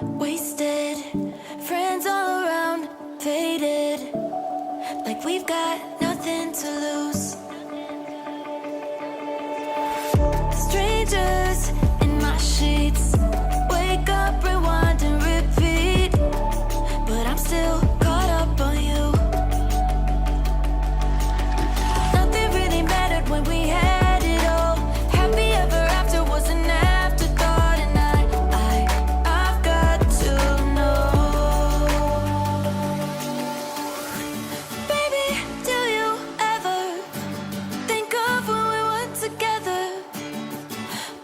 wasted. Friends all around, faded. Like we've got nothing to lose. Strangers in my sheets. Wake up, rewind and repeat. But I'm still caught up on you. Nothing really mattered when we had it all. Happy ever after was an afterthought. And I've got to know. Baby, do you ever think of when we were together?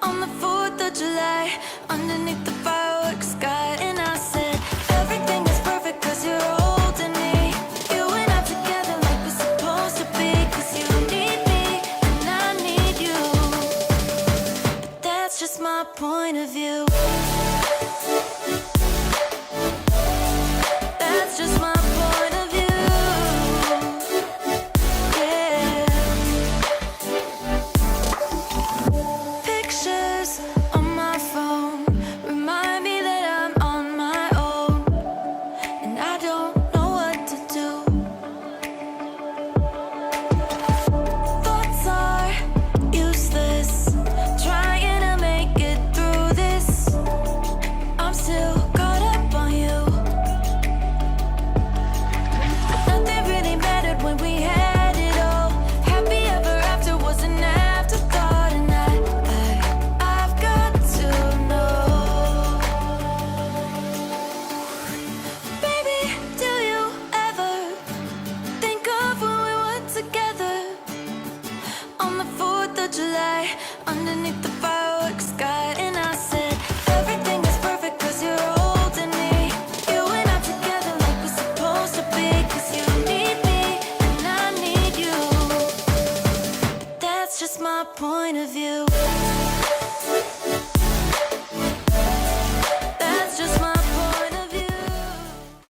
On the 4th of July, underneath the fireworks sky. And I said, everything is perfect cause you're holding me. You and I together like we're supposed to be. Cause you need me and I need you. But that's just my point of view. That's just my point of view. Yeah. Pictures on my phone remind me that I'm on my own, and I don't know what to do. Thoughts are useless, trying to make it through this. I'm still caught up on you. Nothing really mattered when we had it all. Happy ever after was an afterthought. And I've got to know. Baby, do you ever think of when we were together? On the 4th of July, underneath the fireworks sky. And I said, everything is perfect cause you're holding me. You and I together like we're supposed to be. Cause you need me and I need you. But that's just my point of view.